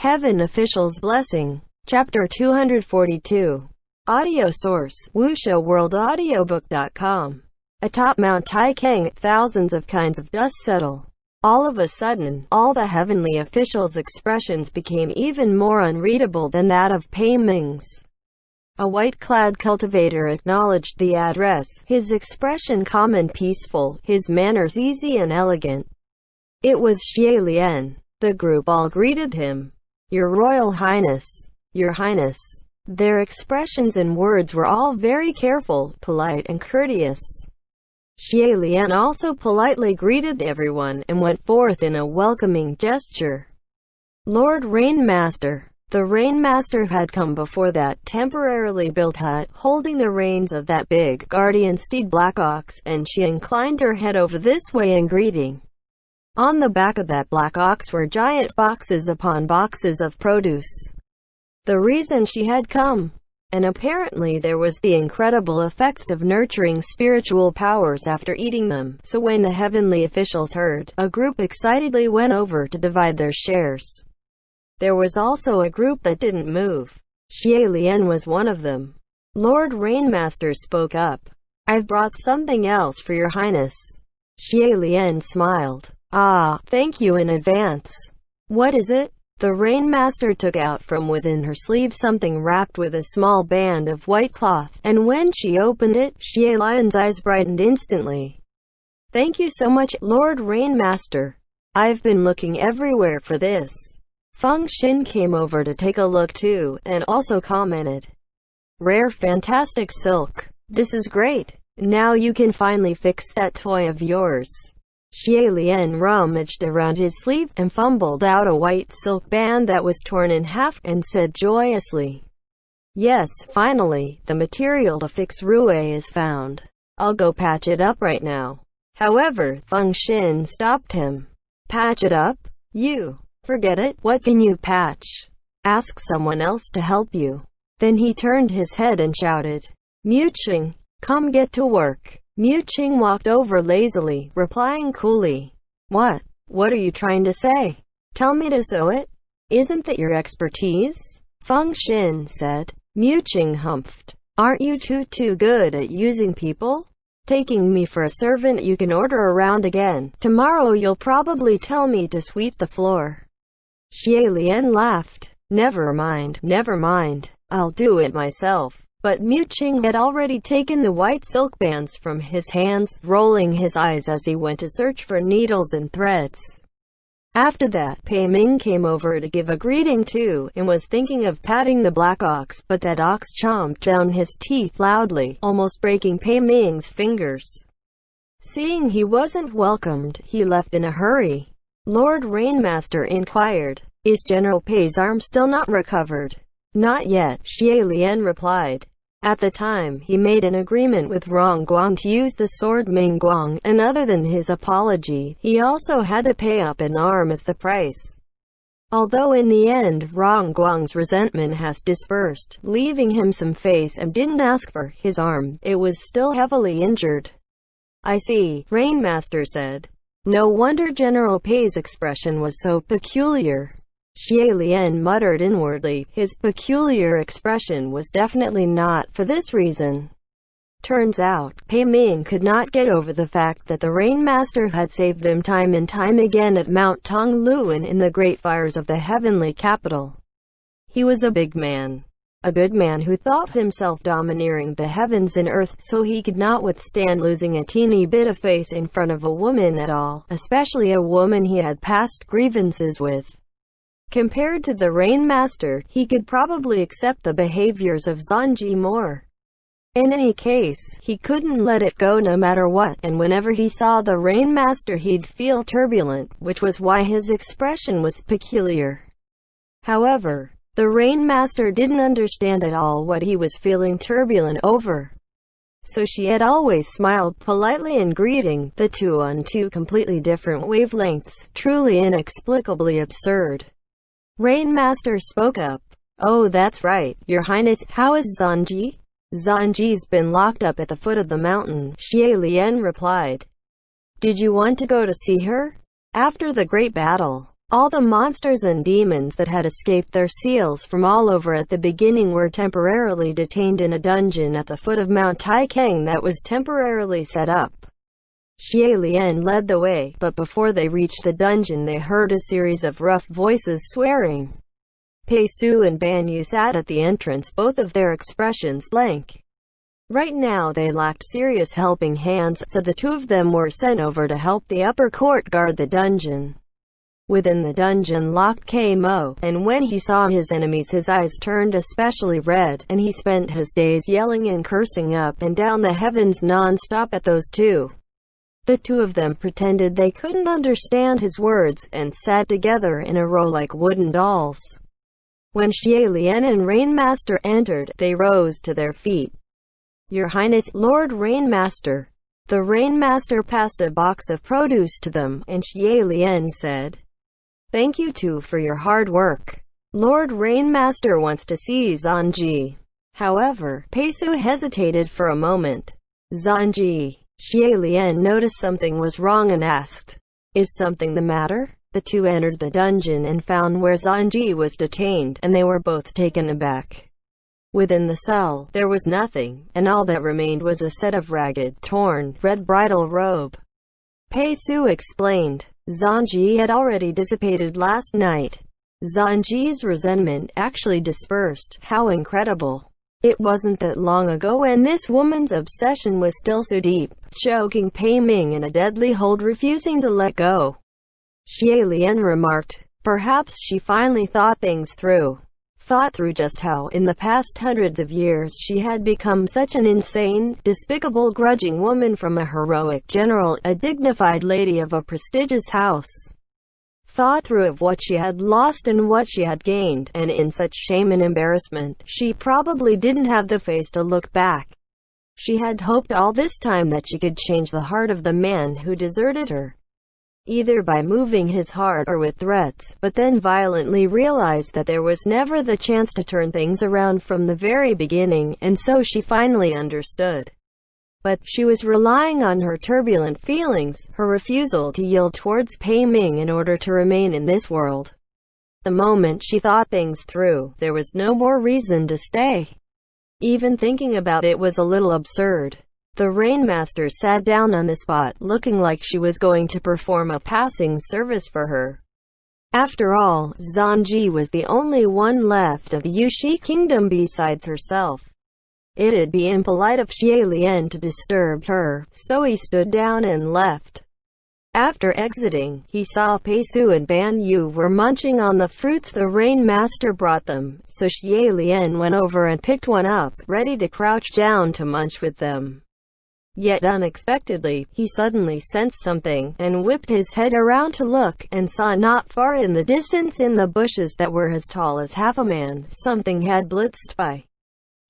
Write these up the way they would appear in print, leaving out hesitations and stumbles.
Heaven Official's Blessing. Chapter 242. Audio source: WuXiaWorldAudiobook.com. Atop Mount Taikang, thousands of kinds of dust settle. All of a sudden, all the heavenly officials' expressions became even more unreadable than that of Pei Ming's. A white-clad cultivator acknowledged the address, his expression calm and peaceful, his manners easy and elegant. It was Xie Lian. The group all greeted him. "Your Royal Highness. Your Highness." Their expressions and words were all very careful, polite and courteous. Xie Lian also politely greeted everyone, and went forth in a welcoming gesture. Lord Rainmaster. The Rainmaster had come before that temporarily built hut, holding the reins of that big, guardian steed Black Ox, and she inclined her head over this way in greeting. On the back of that black ox were giant boxes upon boxes of produce. The reason she had come. And apparently there was the incredible effect of nurturing spiritual powers after eating them, so when the heavenly officials heard, a group excitedly went over to divide their shares. There was also a group that didn't move. Xie Lian was one of them. Lord Rainmaster spoke up. "I've brought something else for your highness." Xie Lian smiled. "Ah, thank you in advance." "What is it?" The Rainmaster took out from within her sleeve something wrapped with a small band of white cloth, and when she opened it, Xie Lian's eyes brightened instantly. "Thank you so much, Lord Rainmaster. I've been looking everywhere for this." Feng Xin came over to take a look too, and also commented, "Rare fantastic silk. This is great. Now you can finally fix that toy of yours." Xie Lian rummaged around his sleeve, and fumbled out a white silk band that was torn in half, and said joyously, "Yes, finally, the material to fix Rue is found. I'll go patch it up right now." However, Feng Xin stopped him. "Patch it up? You? Forget it. What can you patch? Ask someone else to help you." Then he turned his head and shouted, "Muqing, come get to work." Muqing walked over lazily, replying coolly, What are you trying to say? Tell me to sew it? Isn't that your expertise?" Feng Xin said. Muqing humphed. "Aren't you too good at using people? Taking me for a servant you can order around again. Tomorrow you'll probably tell me to sweep the floor." Xie Lian laughed. Never mind. I'll do it myself." But Muqing had already taken the white silk bands from his hands, rolling his eyes as he went to search for needles and threads. After that, Pei Ming came over to give a greeting too, and was thinking of patting the black ox, but that ox chomped down his teeth loudly, almost breaking Pei Ming's fingers. Seeing he wasn't welcomed, he left in a hurry. Lord Rainmaster inquired, "Is General Pei's arm still not recovered?" "Not yet," Xie Lian replied. At the time, he made an agreement with Rong Guang to use the sword Ming Guang, and other than his apology, he also had to pay up an arm as the price. Although in the end, Rong Guang's resentment has dispersed, leaving him some face and didn't ask for his arm, it was still heavily injured. "I see," Rainmaster said. "No wonder General Pei's expression was so peculiar." Xie Lian muttered inwardly. His peculiar expression was definitely not for this reason. Turns out, Pei Ming could not get over the fact that the Rainmaster had saved him time and time again at Mount Tongluan in the great fires of the heavenly capital. He was a big man. A good man who thought himself domineering the heavens and earth, so he could not withstand losing a teeny bit of face in front of a woman at all, especially a woman he had past grievances with. Compared to the Rainmaster, he could probably accept the behaviors of Zanji more. In any case, he couldn't let it go no matter what, and whenever he saw the Rainmaster he'd feel turbulent, which was why his expression was peculiar. However, the Rainmaster didn't understand at all what he was feeling turbulent over. So she had always smiled politely in greeting, the two on two completely different wavelengths, truly inexplicably absurd. Rainmaster spoke up. "Oh, that's right, Your Highness. How is Zanji?" "Zanji's been locked up at the foot of the mountain," Xie Lian replied. "Did you want to go to see her?" "After the great battle, All the monsters and demons that had escaped their seals from all over at the beginning were temporarily detained in a dungeon at the foot of Mount Taikang that was temporarily set up. Xie Lian led the way, but before they reached the dungeon they heard a series of rough voices swearing. Pei Su and Ban Yu sat at the entrance, both of their expressions blank. Right now they lacked serious helping hands, so the two of them were sent over to help the upper court guard the dungeon. Within the dungeon locked K Mo, and when he saw his enemies his eyes turned especially red, and he spent his days yelling and cursing up and down the heavens non-stop at those two. The two of them pretended they couldn't understand his words, and sat together in a row like wooden dolls. When Xie Lian and Rainmaster entered, they rose to their feet. "Your Highness, Lord Rainmaster." The Rainmaster passed a box of produce to them, and Xie Lian said, "Thank you too for your hard work. Lord Rainmaster wants to see Zanji." However, Pei Su hesitated for a moment. "Zanji?" Xie Lian noticed something was wrong and asked, "Is something the matter?" The two entered the dungeon and found where Zanji was detained, and they were both taken aback. Within the cell, there was nothing, and all that remained was a set of ragged, torn, red bridal robe. Pei Su explained, "Zanji had already dissipated last night." Zanji's resentment actually dispersed. How incredible. It wasn't that long ago when this woman's obsession was still so deep, choking Pei Ming in a deadly hold, refusing to let go. Xie Lian remarked, "Perhaps she finally thought things through. Thought through just how, in the past hundreds of years, she had become such an insane, despicable, grudging woman from a heroic general, a dignified lady of a prestigious house. Thought through of what she had lost and what she had gained, and in such shame and embarrassment, she probably didn't have the face to look back. She had hoped all this time that she could change the heart of the man who deserted her, either by moving his heart or with threats, but then violently realized that there was never the chance to turn things around from the very beginning, and so she finally understood. But she was relying on her turbulent feelings, her refusal to yield towards Pei Ming in order to remain in this world. The moment she thought things through, there was no more reason to stay. Even thinking about it was a little absurd. The Rainmaster sat down on the spot, looking like she was going to perform a passing service for her. After all, Zanji was the only one left of the Yushi kingdom besides herself. It'd be impolite of Xie Lian to disturb her, so he stood down and left. After exiting, he saw Pei Su and Ban Yu were munching on the fruits the Rainmaster brought them, so Xie Lian went over and picked one up, ready to crouch down to munch with them. Yet unexpectedly, he suddenly sensed something, and whipped his head around to look, and saw not far in the distance, in the bushes that were as tall as half a man, something had blitzed by.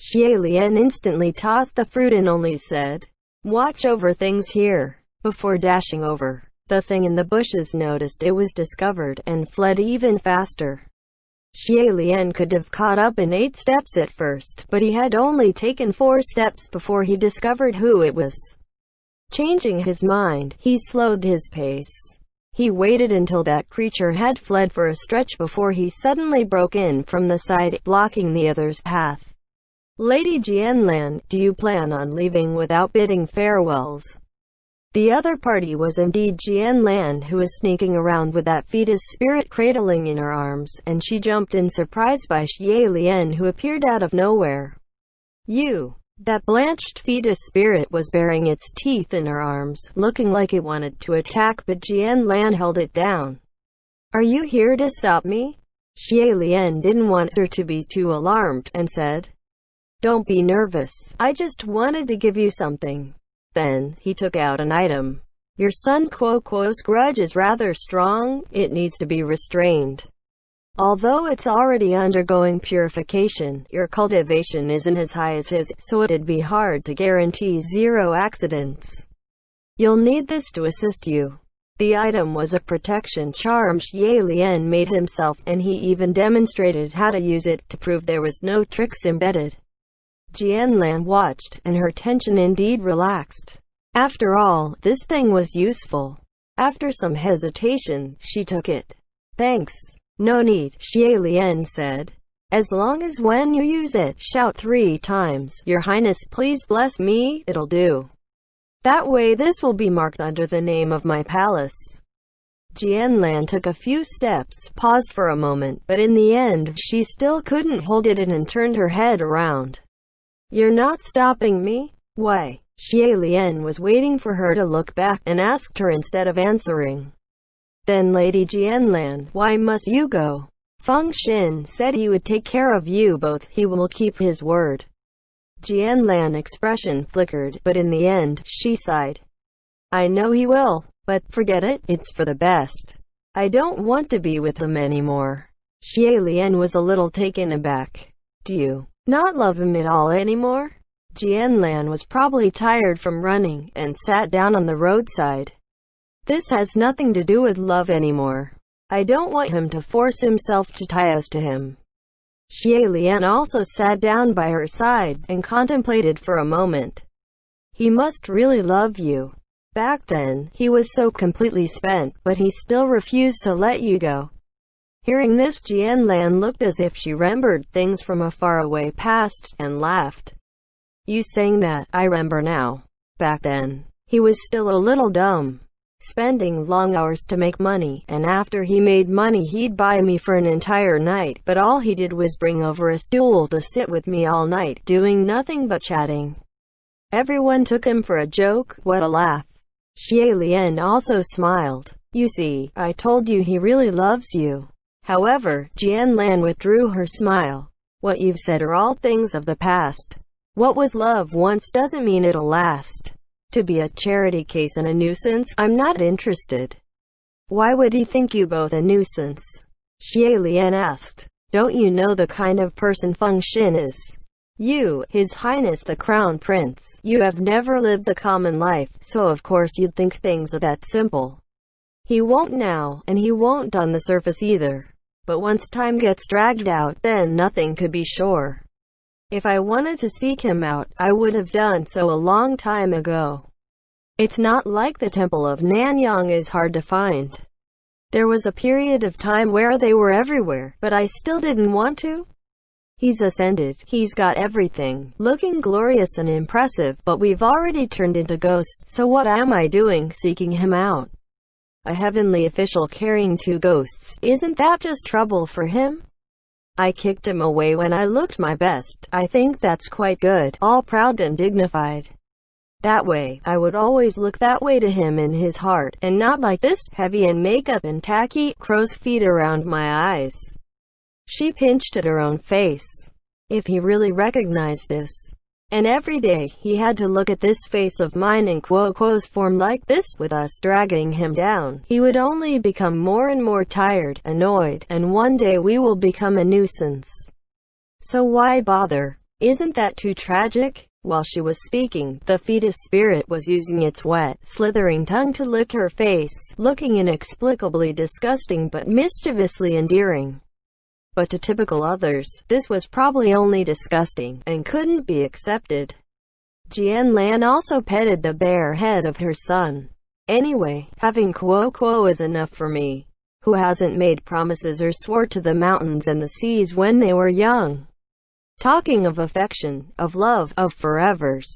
Xie Lian instantly tossed the fruit and only said, "Watch over things here," before dashing over. The thing in the bushes noticed it was discovered, and fled even faster. Xie Lian could have caught up in 8 steps at first, but he had only taken 4 steps before he discovered who it was. Changing his mind, he slowed his pace. He waited until that creature had fled for a stretch before he suddenly broke in from the side, blocking the other's path. "Lady Jianlan, do you plan on leaving without bidding farewells?" The other party was indeed Jianlan, who was sneaking around with that fetus spirit cradling in her arms, and she jumped in surprise by Xie Lian, who appeared out of nowhere. "You!" That blanched fetus spirit was baring its teeth in her arms, looking like it wanted to attack, but Jianlan held it down. "Are you here to stop me?" Xie Lian didn't want her to be too alarmed, and said, "Don't be nervous. I just wanted to give you something." Then, he took out an item. "Your son Quo's grudge is rather strong, it needs to be restrained. Although it's already undergoing purification, your cultivation isn't as high as his, so it'd be hard to guarantee 0 accidents. You'll need this to assist you." The item was a protection charm Xie Lian made himself, and he even demonstrated how to use it, to prove there was no tricks embedded. Jianlan watched, and her tension indeed relaxed. After all, this thing was useful. After some hesitation, she took it. Thanks. No need, Xie Lian said. As long as when you use it, shout 3 times, Your Highness please bless me, it'll do. That way this will be marked under the name of my palace. Jianlan took a few steps, paused for a moment, but in the end, she still couldn't hold it in and turned her head around. You're not stopping me? Why? Xie Lian was waiting for her to look back, and asked her instead of answering. Then Lady Jianlan, why must you go? Feng Xin said he would take care of you both, he will keep his word. Jianlan's expression flickered, but in the end, she sighed. I know he will, but forget it, it's for the best. I don't want to be with him anymore. Xie Lian was a little taken aback. Do you not love him at all anymore? Jianlan was probably tired from running, and sat down on the roadside. This has nothing to do with love anymore. I don't want him to force himself to tie us to him. Xie Lian also sat down by her side, and contemplated for a moment. He must really love you. Back then, he was so completely spent, but he still refused to let you go. Hearing this, Jianlan looked as if she remembered things from a faraway past, and laughed. You saying that, I remember now. Back then, he was still a little dumb. Spending long hours to make money, and after he made money he'd buy me for an entire night, but all he did was bring over a stool to sit with me all night, doing nothing but chatting. Everyone took him for a joke. What a laugh. Xie Lian also smiled. You see, I told you he really loves you. However, Jianlan withdrew her smile. What you've said are all things of the past. What was love once doesn't mean it'll last. To be a charity case and a nuisance, I'm not interested. Why would he think you both a nuisance? Xie Lian asked. Don't you know the kind of person Feng Xin is? You, His Highness the Crown Prince, you have never lived the common life, so of course you'd think things are that simple. He won't now, and he won't on the surface either. But once time gets dragged out, then nothing could be sure. If I wanted to seek him out, I would have done so a long time ago. It's not like the Temple of Nanyang is hard to find. There was a period of time where they were everywhere, but I still didn't want to. He's ascended, he's got everything, looking glorious and impressive, but we've already turned into ghosts, so what am I doing seeking him out? A heavenly official carrying 2 ghosts, isn't that just trouble for him? I kicked him away when I looked my best. I think that's quite good, all proud and dignified. That way, I would always look that way to him in his heart, and not like this, heavy in makeup and tacky, crow's feet around my eyes. She pinched at her own face. If he really recognized this, and every day he had to look at this face of mine in Quo's form like this, with us dragging him down, he would only become more and more tired, annoyed, and one day we will become a nuisance. So why bother? Isn't that too tragic? While she was speaking, the fetus spirit was using its wet, slithering tongue to lick her face, looking inexplicably disgusting but mischievously endearing. But to typical others, this was probably only disgusting, and couldn't be accepted. Jianlan also petted the bare head of her son. Anyway, having Quo is enough for me. Who hasn't made promises or swore to the mountains and the seas when they were young? Talking of affection, of love, of forevers.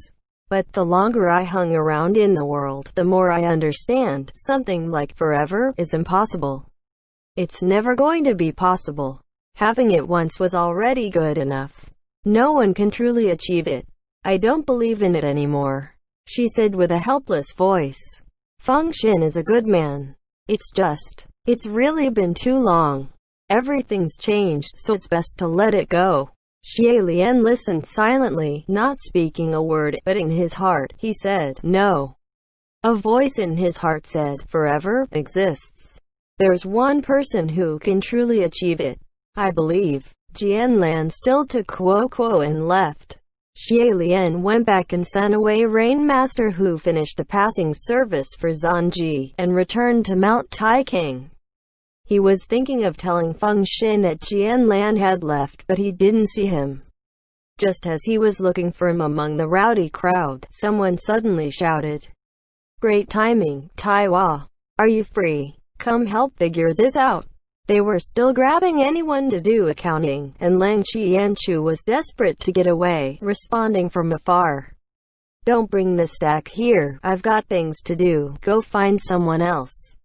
But the longer I hung around in the world, the more I understand, something like forever is impossible. It's never going to be possible. Having it once was already good enough. No one can truly achieve it. I don't believe in it anymore, she said with a helpless voice. Feng Xin is a good man. It's really been too long. Everything's changed, so it's best to let it go. Xie Lian listened silently, not speaking a word, but in his heart, he said, no. A voice in his heart said, forever exists. There's one person who can truly achieve it. I believe. Jianlan still took Quo and left. Xie Lian went back and sent away Rainmaster Hu finished the passing service for Zanji, and returned to Mount Taiking. He was thinking of telling Feng Xin that Jianlan had left, but he didn't see him. Just as he was looking for him among the rowdy crowd, someone suddenly shouted. Great timing, Tai Hua. Are you free? Come help figure this out. They were still grabbing anyone to do accounting, and Lang Qianchu was desperate to get away, responding from afar. "Don't bring the stack here, I've got things to do, go find someone else."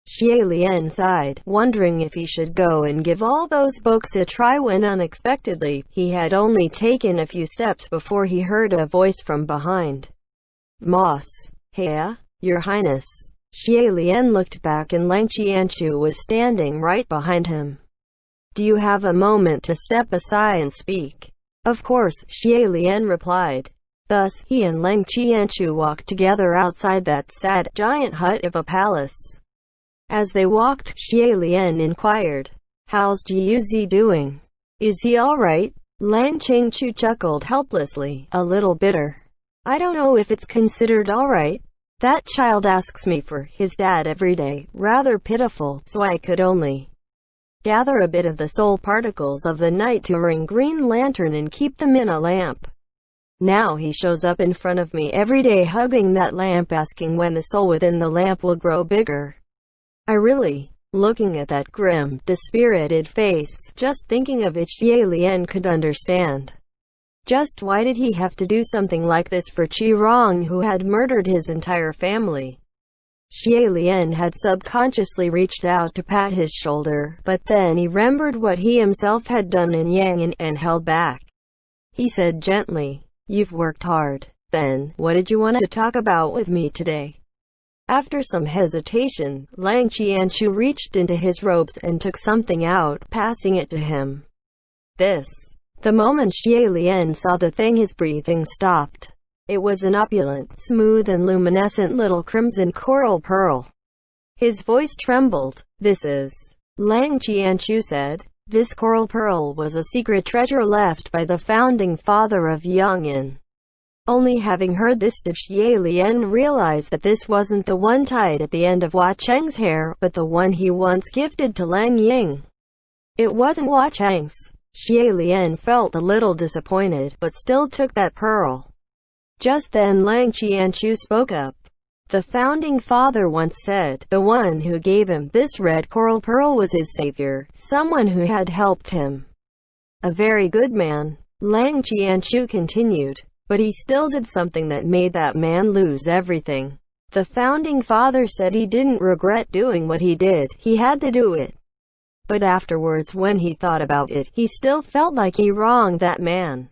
Xie Lian sighed, wondering if he should go and give all those books a try when unexpectedly, he had only taken a few steps before he heard a voice from behind. "Moss. Heya, Your Highness." Xie Lian looked back and Lang Qianchu was standing right behind him. "Do you have a moment to step aside and speak?" "Of course," Xie Lian replied. Thus, he and Lang Qianchu walked together outside that sad, giant hut of a palace. As they walked, Xie Lian inquired, "How's Jiuzi doing? Is he alright?" Lang Qianchu chuckled helplessly, a little bitter. "I don't know if it's considered alright. That child asks me for his dad every day, rather pitiful, so I could only gather a bit of the soul particles of the night to ring Green Lantern and keep them in a lamp. Now he shows up in front of me every day hugging that lamp asking when the soul within the lamp will grow bigger. I really..." Looking at that grim, dispirited face, just thinking of it, Xie Lian could understand. Just why did he have to do something like this for Qi Rong, who had murdered his entire family? Xie Lian had subconsciously reached out to pat his shoulder, but then he remembered what he himself had done in Yang'an and held back. He said gently, "You've worked hard. Then, what did you want to talk about with me today?" After some hesitation, Lang Qianchu reached into his robes and took something out, passing it to him. "This." The moment Xie Lian saw the thing, his breathing stopped. It was an opulent, smooth and luminescent little crimson coral pearl. His voice trembled. "This is," Lang Qianchu said. This coral pearl was a secret treasure left by the founding father of Yang'an. Only having heard this did Xie Lian realize that this wasn't the one tied at the end of Hua Cheng's hair, but the one he once gifted to Lang Ying. It wasn't Hua Cheng's. Xie Lian felt a little disappointed, but still took that pearl. Just then Lang Qianchu spoke up. "The founding father once said, the one who gave him this red coral pearl was his savior, someone who had helped him. A very good man." Lang Qianchu continued. "But he still did something that made that man lose everything. The founding father said he didn't regret doing what he did, he had to do it. But afterwards, when he thought about it, he still felt like he wronged that man."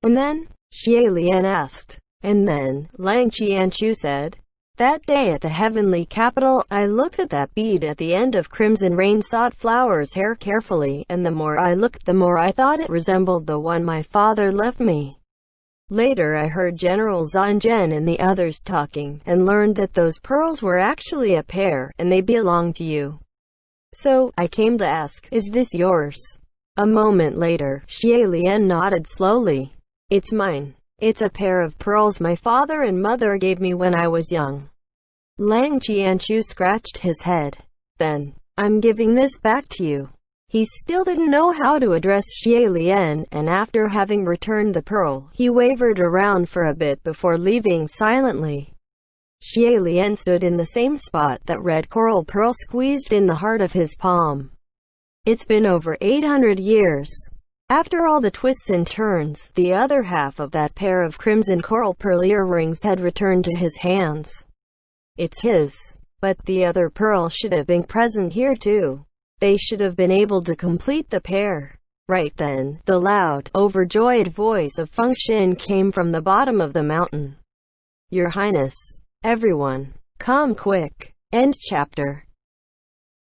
"And then?" Xie Lian asked. "And then," Lang Qianchu said, "that day at the heavenly capital, I looked at that bead at the end of Crimson Rain Sought Flower's hair carefully, and the more I looked, the more I thought it resembled the one my father left me. Later I heard General Zanzhen and the others talking, and learned that those pearls were actually a pair, and they belonged to you. So, I came to ask, is this yours?" A moment later, Xie Lian nodded slowly. "It's mine. It's a pair of pearls my father and mother gave me when I was young." Lang Qianchu scratched his head. "Then, I'm giving this back to you." He still didn't know how to address Xie Lian, and after having returned the pearl, he wavered around for a bit before leaving silently. Xie Lian stood in the same spot, that red coral pearl squeezed in the heart of his palm. It's been over 800 years. After all the twists and turns, the other half of that pair of crimson coral pearl earrings had returned to his hands. It's his. But the other pearl should have been present here too. They should have been able to complete the pair. Right then, the loud, overjoyed voice of Feng Xin came from the bottom of the mountain. "Your Highness. Everyone. Come quick." End chapter.